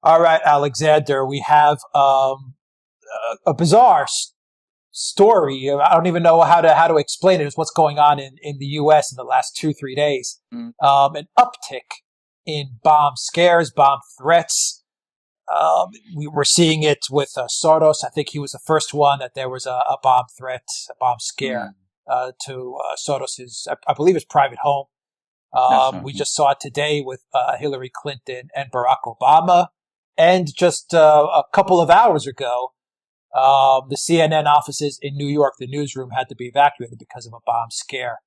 All right, Alexander, we have a bizarre story. I don't even know how to explain it. It's what's going on in the U.S. in the last 2-3 days. An uptick in bomb scares, bomb threats. We were seeing it with Soros. I think he was the first one that there was a bomb threat, a bomb scare to Soros's, I believe, his private home. We just saw it today with Hillary Clinton and Barack Obama. And just a couple of hours ago, the CNN offices in New York, the newsroom, had to be evacuated because of a bomb scare.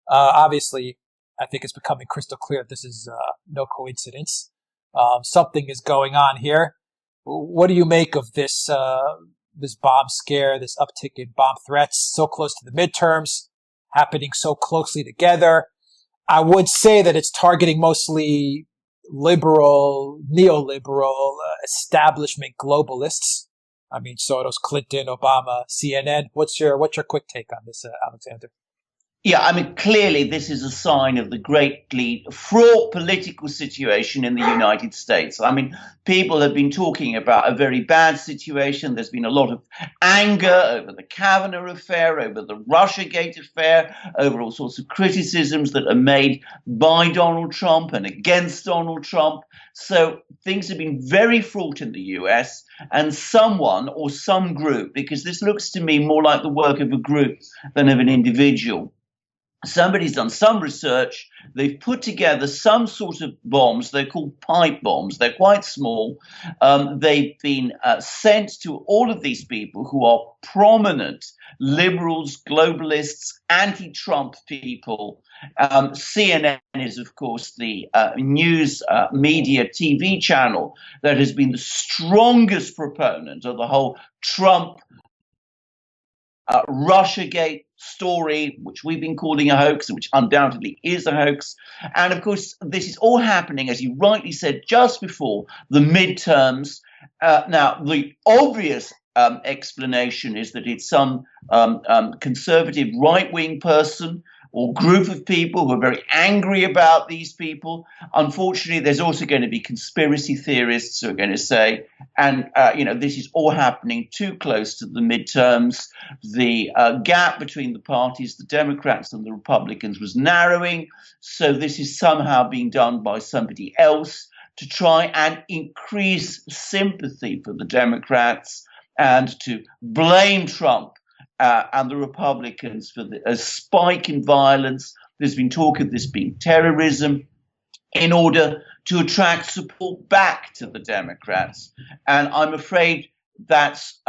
Obviously, I think it's becoming crystal clear this is no coincidence. Something is going on here. What do you make of this this bomb scare, this uptick in bomb threats, so close to the midterms, happening so closely together? I would say that it's targeting mostly liberal, neoliberal, establishment globalists. I mean, Soros, Clinton, Obama, CNN. What's your quick take on this, Alexander? Yeah, I mean, clearly this is a sign of the greatly fraught political situation in the United States. I mean, people have been talking about a very bad situation. There's been a lot of anger over the Kavanaugh affair, over the Russiagate affair, over all sorts of criticisms that are made by Donald Trump and against Donald Trump. So things have been very fraught in the US, and someone or some group, because this looks to me more like the work of a group than of an individual, somebody's done some research. They've put together some sort of bombs. They're called pipe bombs. They're quite small. They've been sent to all of these people who are prominent liberals, globalists, anti-Trump people. CNN is, of course, the news media TV channel that has been the strongest proponent of the whole Trump Russiagate story, which we've been calling a hoax, and which undoubtedly is a hoax. And of course, this is all happening, as you rightly said, just before the midterms. Now, the obvious explanation is that it's some conservative right-wing person or group of people who are very angry about these people. Unfortunately, there's also going to be conspiracy theorists who are going to say, and this is all happening too close to the midterms. The gap between the parties, the Democrats and the Republicans, was narrowing. So this is somehow being done by somebody else to try and increase sympathy for the Democrats and to blame Trump and the Republicans for a spike in violence. There's been talk of this being terrorism in order to attract support back to the Democrats. And I'm afraid that's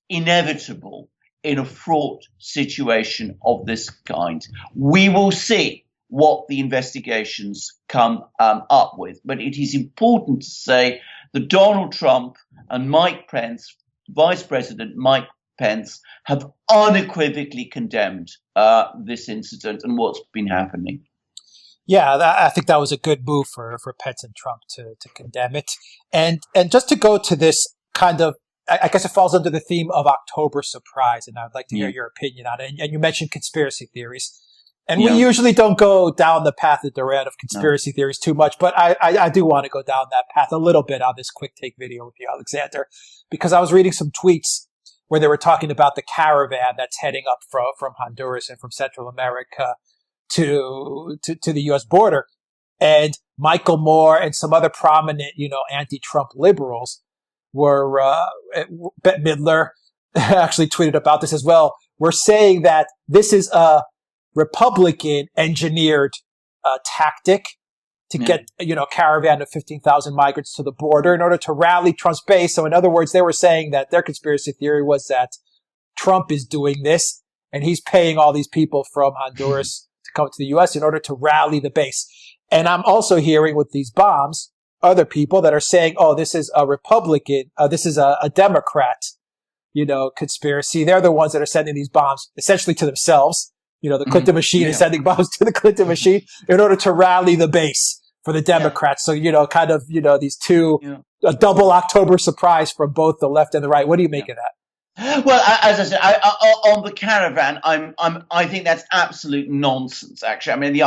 inevitable in a fraught situation of this kind. We will see what the investigations come up with. But it is important to say that Donald Trump and Mike Pence, Vice President Mike Pence, have unequivocally condemned this incident and what's been happening. Yeah, I think that was a good move for Pence and Trump to condemn it. And just to go to this kind of, I guess it falls under the theme of October surprise, and I'd like to hear your opinion on it. And you mentioned conspiracy theories. And we usually don't go down the path of Duran of conspiracy theories too much, but I do want to go down that path a little bit on this quick take video with you, Alexander, because I was reading some tweets where they were talking about the caravan that's heading up from Honduras and from Central America to the U.S. border. And Michael Moore and some other prominent, anti-Trump liberals were, Bette Midler actually tweeted about this as well. We're saying that this is a Republican engineered tactic to get, caravan of 15,000 migrants to the border in order to rally Trump's base. So in other words, they were saying that their conspiracy theory was that Trump is doing this and he's paying all these people from Honduras to come to the U.S. in order to rally the base. And I'm also hearing with these bombs, other people that are saying, oh, this is a Republican, this is a Democrat, conspiracy. They're the ones that are sending these bombs essentially to themselves. The Clinton machine is sending bombs to the Clinton machine in order to rally the base for the Democrats. So, these two, a double October surprise from both the left and the right. What do you make of that? Well, as I said, on the caravan, I think that's absolute nonsense, actually. I mean, the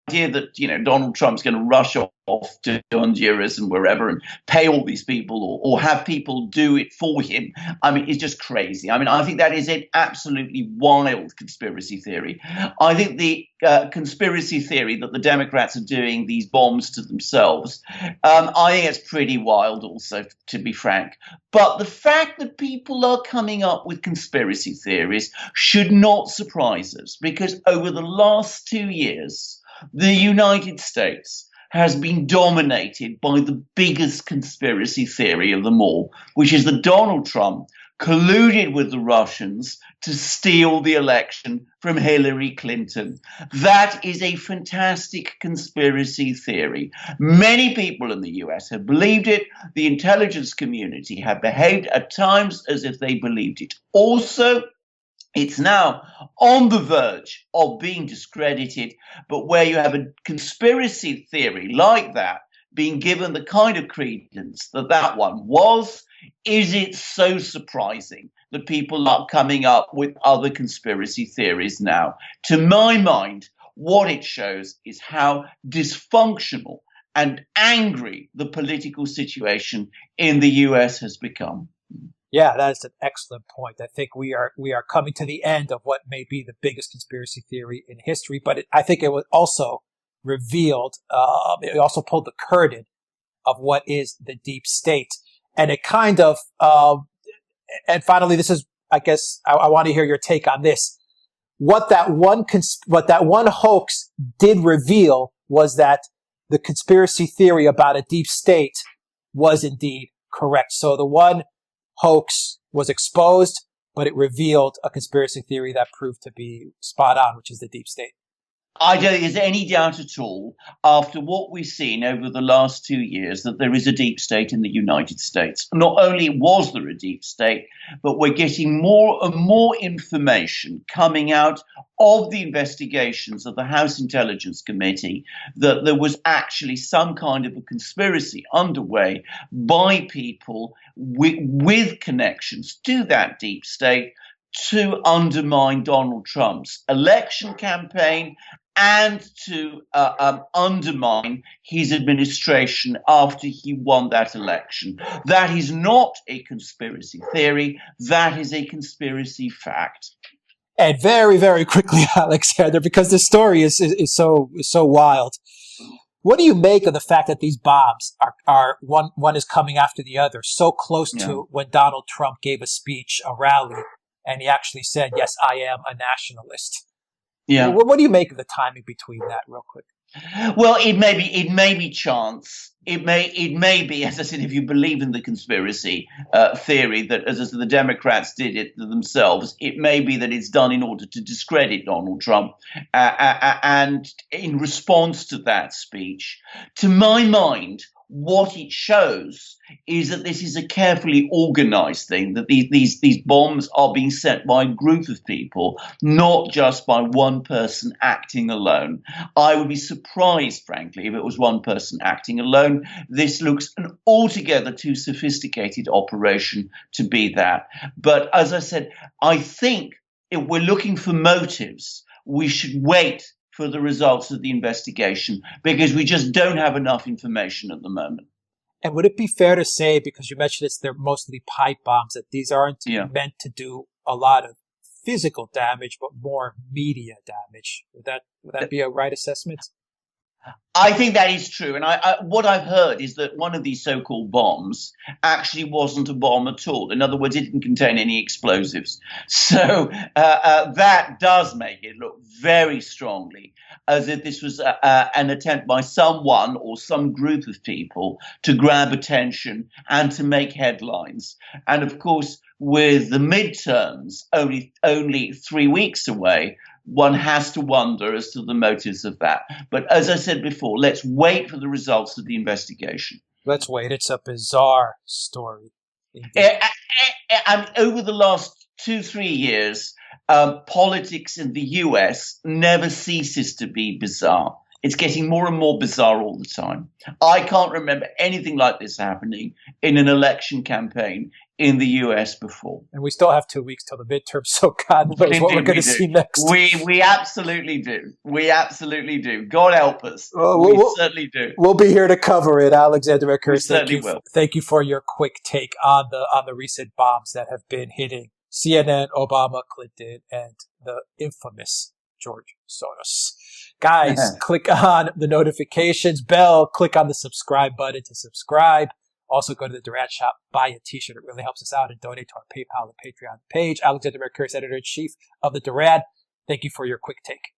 idea that, Donald Trump's going to rush off to Honduras and wherever and pay all these people or have people do it for him, I mean, it's just crazy. I mean, I think that is an absolutely wild conspiracy theory. I think the conspiracy theory that the Democrats are doing these bombs to themselves, I think it's pretty wild also, to be frank. But the fact that people are coming up with conspiracy theories should not surprise us, because over the last 2 years, the United States has been dominated by the biggest conspiracy theory of them all, which is that Donald Trump colluded with the Russians to steal the election from Hillary Clinton. That is a fantastic conspiracy theory. Many people in the US have believed it. The intelligence community have behaved at times as if they believed it. Also, it's now on the verge of being discredited, but where you have a conspiracy theory like that being given the kind of credence that that one was, is it so surprising that people are coming up with other conspiracy theories now? To my mind, what it shows is how dysfunctional and angry the political situation in the US has become. Yeah, that is an excellent point. I think we are coming to the end of what may be the biggest conspiracy theory in history, but I think it was also revealed, it also pulled the curtain of what is the deep state. And it kind of, and finally, this is, I guess, I want to hear your take on this. What that one hoax did reveal was that the conspiracy theory about a deep state was indeed correct. So the one hoax was exposed, but it revealed a conspiracy theory that proved to be spot on, which is the deep state. I don't think there's any doubt at all, after what we've seen over the last 2 years, that there is a deep state in the United States. Not only was there a deep state, but we're getting more and more information coming out of the investigations of the House Intelligence Committee that there was actually some kind of a conspiracy underway by people with connections to that deep state to undermine Donald Trump's election campaign and to undermine his administration after he won that election. That is not a conspiracy theory. That is a conspiracy fact. And very, very quickly, Alexander, because this story is so wild. What do you make of the fact that these bombs are one is coming after the other, so close to when Donald Trump gave a speech, a rally, and he actually said, "Yes, I am a nationalist." Yeah. What do you make of the timing between that, real quick? Well, it may be chance. It may be, as I said, if you believe in the conspiracy theory that, as I said, the Democrats did it themselves, it may be that it's done in order to discredit Donald Trump. And in response to that speech, to my mind, what it shows is that this is a carefully organized thing, that these bombs are being sent by a group of people, not just by one person acting alone. I would be surprised, frankly, if it was one person acting alone. This looks an altogether too sophisticated operation to be that. But as I said, I think if we're looking for motives, we should wait for the results of the investigation, because we just don't have enough information at the moment. And would it be fair to say, because you mentioned they're mostly pipe bombs, that these aren't meant to do a lot of physical damage, but more media damage? Would that be a right assessment? I think that is true. And what I've heard is that one of these so-called bombs actually wasn't a bomb at all. In other words, it didn't contain any explosives. So that does make it look very strongly as if this was an attempt by someone or some group of people to grab attention and to make headlines. And of course, with the midterms only 3 weeks away, one has to wonder as to the motives of that. But as I said before, let's wait for the results of the investigation. Let's wait. It's a bizarre story. And over the last 2-3 years, politics in the US never ceases to be bizarre. It's getting more and more bizarre all the time. I can't remember anything like this happening in an election campaign in the US before. And we still have 2 weeks till the midterm, so God knows what we're going to see next. We absolutely do. We absolutely do. God help us. We certainly do. We'll be here to cover it. Alexander Mercouris, we certainly will. Thank you for your quick take on the recent bombs that have been hitting CNN, Obama, Clinton, and the infamous George Soros. Guys, click on the notifications bell, click on the subscribe button to subscribe. Also go to the Duran shop, buy a t-shirt. It really helps us out, and donate to our PayPal and Patreon page. Alexander Mercouris, editor-in-chief of the Duran. Thank you for your quick take.